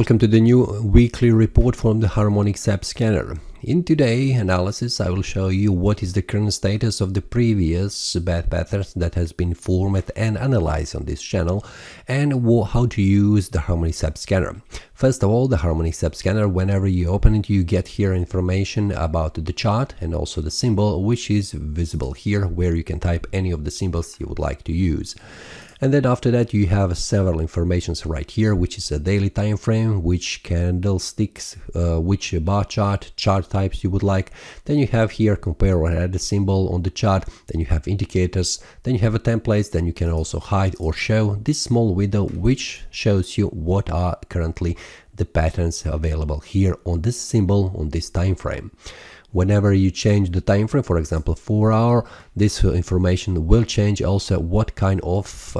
Welcome to the new weekly report from the Harmonic SAP scanner. In today's analysis, I will show you what is the current status of the previous bad patterns that has been formed and analyzed on this channel, and how to use the Harmonic SAP scanner. First of all, the Harmonic SAP scanner, whenever you open it, you get here information about the chart and also the symbol, which is visible here, where you can type any of the symbols you would like to use. And then after that you have several informations right here, which is a daily time frame, which candlesticks, which bar chart types you would like. Then you have here compare or add a symbol on the chart. Then you have indicators. Then you have a template. Then you can also hide or show this small window, which shows you what are currently the patterns available here on this symbol on this time frame. Whenever you change the time frame, for example 4 hour, this information will change also what kind of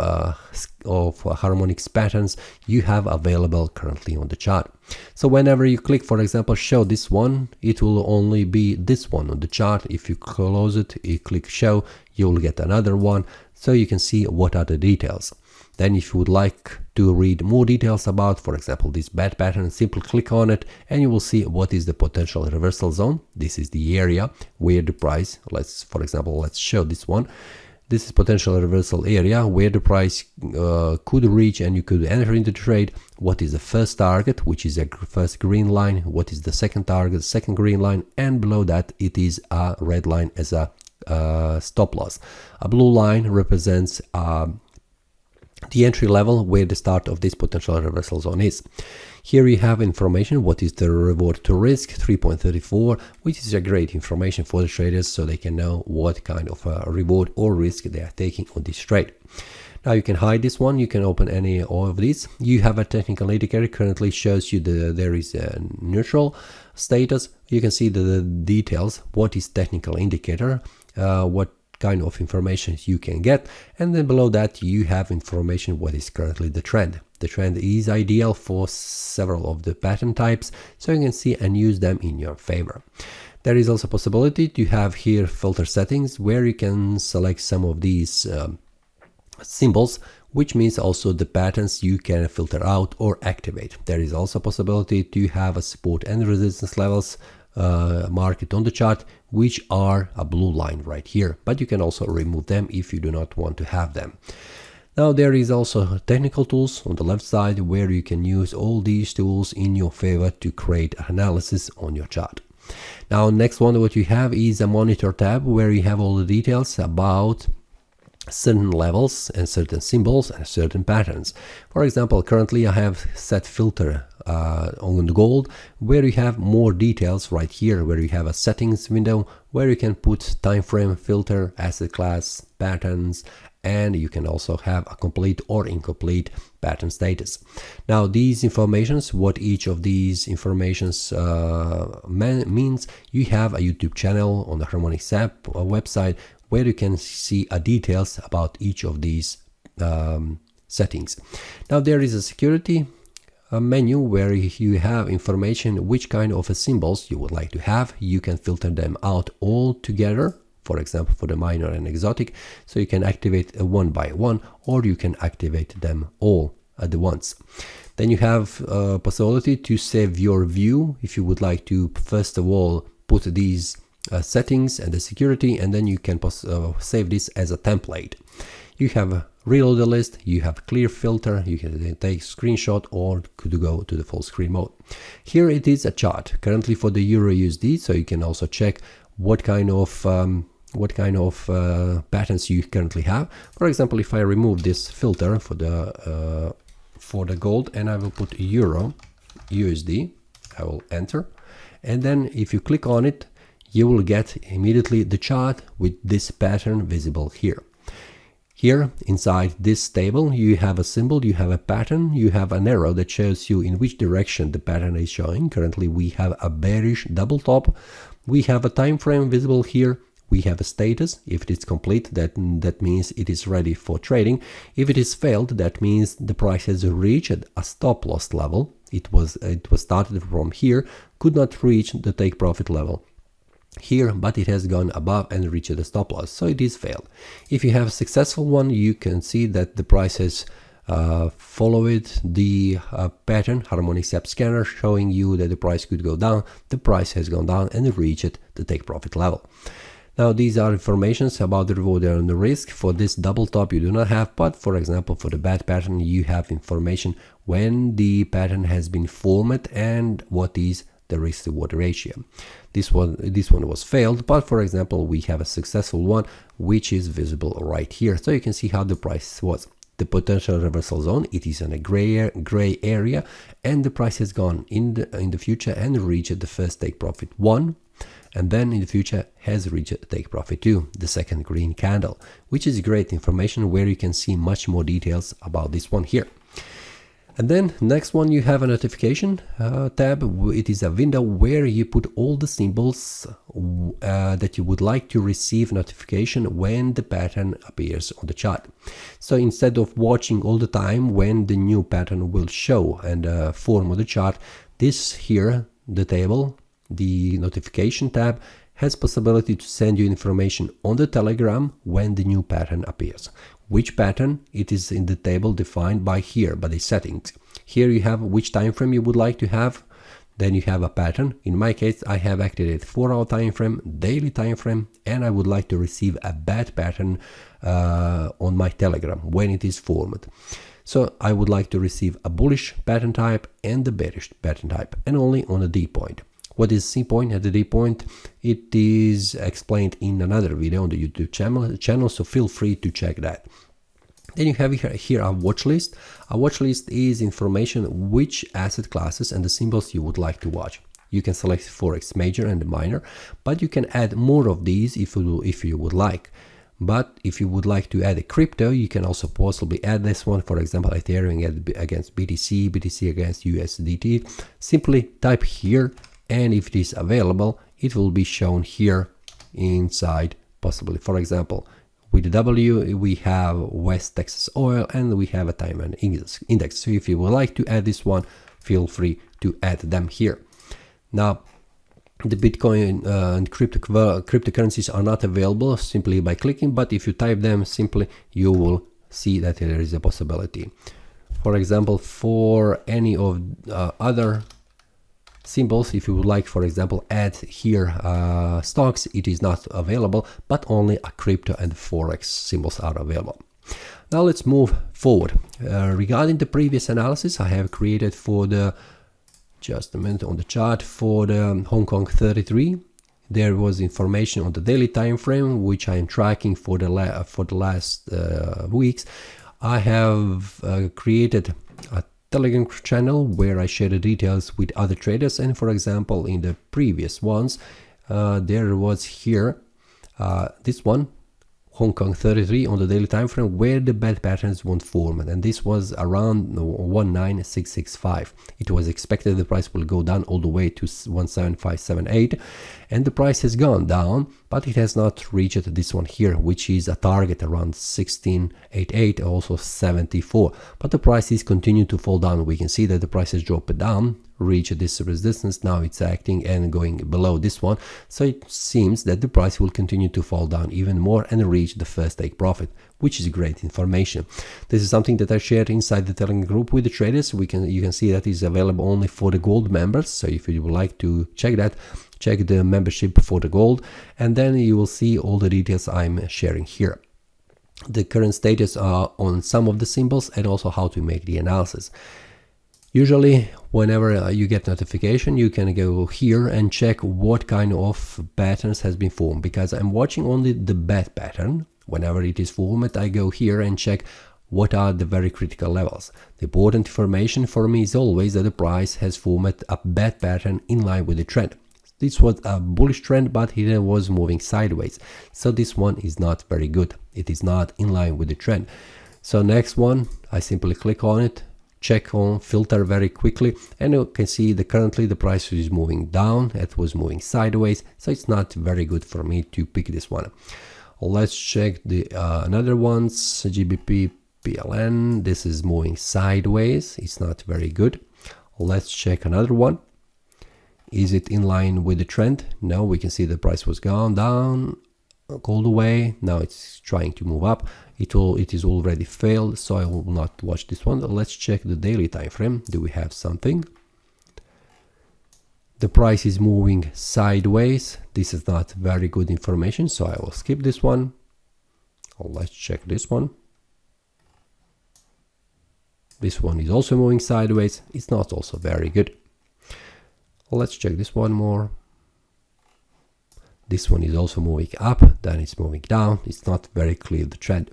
harmonics patterns you have available currently on the chart. So whenever you click, for example, show this one, it will only be this one on the chart. If you close it, you click show, you will get another one, so you can see what are the details. Then if you would like to read more details about, for example, this bad pattern, simply click on it and you will see what is the potential reversal zone. This is the area where the price, for example, let's show this one. This is potential reversal area where the price could reach and you could enter into trade. What is the first target, which is a first green line? What is the second target, second green line? And below that it is a red line as a stop loss. A blue line represents the entry level where the start of this potential reversal zone is. Here you have information what is the reward to risk 3.34, which is a great information for the traders so they can know what kind of reward or risk they are taking on this trade. Now you can hide this one, you can open any of these. You have a technical indicator, currently shows you there is a neutral status. You can see the details, what is technical indicator, what kind of information you can get, and then below that you have information what is currently the trend. The trend is ideal for several of the pattern types, so you can see and use them in your favor. There is also possibility to have here filter settings where you can select some of these symbols, which means also the patterns you can filter out or activate. There is also possibility to have a support and resistance levels marked on the chart, which are a blue line right here, but you can also remove them if you do not want to have them. Now there is also technical tools on the left side where you can use all these tools in your favor to create analysis on your chart. Now next one what you have is a monitor tab where you have all the details about certain levels and certain symbols and certain patterns. For example, currently I have set filter on the gold where you have more details right here, where you have a settings window where you can put time frame, filter, asset class, patterns, and you can also have a complete or incomplete pattern status. Now these informations, what each of these informations means, you have a YouTube channel on the Harmonic SAP website where you can see details about each of these settings. Now there is a security menu where you have information which kind of symbols you would like to have. You can filter them out all together, for example for the minor and exotic, so you can activate one by one or you can activate them all at once. Then you have a possibility to save your view if you would like to first of all put these settings and the security, and then you can save this as a template. You have a reload the list, you have clear filter, you can take screenshot or could go to the full screen mode. Here it is a chart currently for the Euro USD, so you can also check what kind of patterns you currently have. For example, if I remove this filter for the gold and I will put Euro USD, I will enter, and then if you click on it, you will get immediately the chart with this pattern visible here. Here inside this table you have a symbol, you have a pattern, you have an arrow that shows you in which direction the pattern is showing. Currently we have a bearish double top. We have a time frame visible here. We have a status. If it is complete, that means it is ready for trading. If it is failed, that means the price has reached a stop loss level. It was started from here, could not reach the take profit level here, but it has gone above and reached the stop loss, so it is failed. If you have a successful one, you can see that the price has followed the pattern, harmonic SAP scanner, showing you that the price could go down. The price has gone down and reached the take profit level. Now these are informations about the reward and the risk. For this double top you do not have, but for example for the bad pattern you have information when the pattern has been formed and what is the risk reward ratio. This one was failed, but for example we have a successful one which is visible right here. So you can see how the price was. The potential reversal zone, it is in a gray area, and the price has gone in the future and reached the first take profit 1, and then in the future has reached take profit 2, the second green candle, which is great information where you can see much more details about this one here. And then next one, you have a notification tab. It is a window where you put all the symbols that you would like to receive notification when the pattern appears on the chart. So instead of watching all the time when the new pattern will show and form on the chart, this here, the table, the notification tab, has possibility to send you information on the Telegram when the new pattern appears. Which pattern? It is in the table defined by here, by the settings. Here you have which time frame you would like to have. Then you have a pattern. In my case, I have activated 4-hour time frame, daily time frame, and I would like to receive a bad pattern on my Telegram when it is formed. So I would like to receive a bullish pattern type and the bearish pattern type, and only on a D point. What is C point and the D point? It is explained in another video on the YouTube channel, so feel free to check that. Then you have here a watch list. A watch list is information which asset classes and the symbols you would like to watch. You can select Forex major and minor, but you can add more of these if you would like. But if you would like to add a crypto, you can also possibly add this one. For example, Ethereum against BTC, BTC against USDT. Simply type here, and if it is available, it will be shown here inside, possibly. For example, with the W, we have West Texas Oil, and we have a time and index. So if you would like to add this one, feel free to add them here. Now, the Bitcoin and cryptocurrencies are not available simply by clicking, but if you type them simply, you will see that there is a possibility. For example, for any of other symbols, if you would like, for example, add here stocks, it is not available, but only a crypto and Forex symbols are available. Now let's move forward. Regarding the previous analysis I have created for the, just a minute, on the chart for the Hong Kong 33, there was information on the daily time frame which I am tracking for the last weeks. I have created a Telegram channel where I share the details with other traders, and for example in the previous ones there was here this one, Hong Kong 33 on the daily time frame, where the bad patterns won't form, and this was around 19665. It was expected the price will go down all the way to 17578, and the price has gone down, but it has not reached this one here, which is a target around 1688, also 74. But the price is continuing to fall down. We can see that the price has dropped down, reach this resistance. Now it's acting and going below this one, so it seems that the price will continue to fall down even more and reach the first take profit, which is great information. This is something that I shared inside the Telegram group with the traders. You can see that is available only for the gold members, so if you would like to check that, check the membership for the gold, and then you will see all the details I'm sharing here. The current status are on some of the symbols and also how to make the analysis. Usually, whenever you get notification, you can go here and check what kind of patterns has been formed, because I'm watching only the bad pattern. Whenever it is formed, I go here and check what are the very critical levels. The important information for me is always that the price has formed a bad pattern in line with the trend. This was a bullish trend, but it was moving sideways. So this one is not very good. It is not in line with the trend. So next one, I simply click on it, check on filter very quickly, and you can see that currently the price is moving down. It was moving sideways, so it's not very good for me to pick this one. Let's check the another ones. GBP PLN, this is moving sideways. It's not very good. Let's check another one. Is it in line with the trend? No, we can see the price was gone down, all the way. Now it's trying to move up. It is already failed, so I will not watch this one. Let's check the daily time frame. Do we have something? The price is moving sideways. This is not very good information, so I will skip this one. Let's check this one. This one is also moving sideways. It's not also very good. Let's check this one more. This one is also moving up, then it's moving down. It's not very clear, the trend.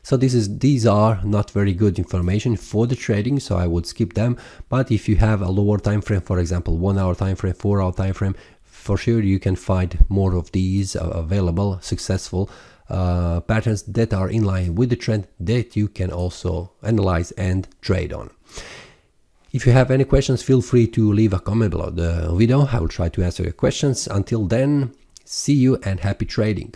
So these are not very good information for the trading, so I would skip them. But if you have a lower time frame, for example 1 hour time frame, 4 hour time frame, for sure you can find more of these available successful patterns that are in line with the trend that you can also analyze and trade on. If you have any questions, feel free to leave a comment below the video. I will try to answer your questions. Until then, see you and happy trading.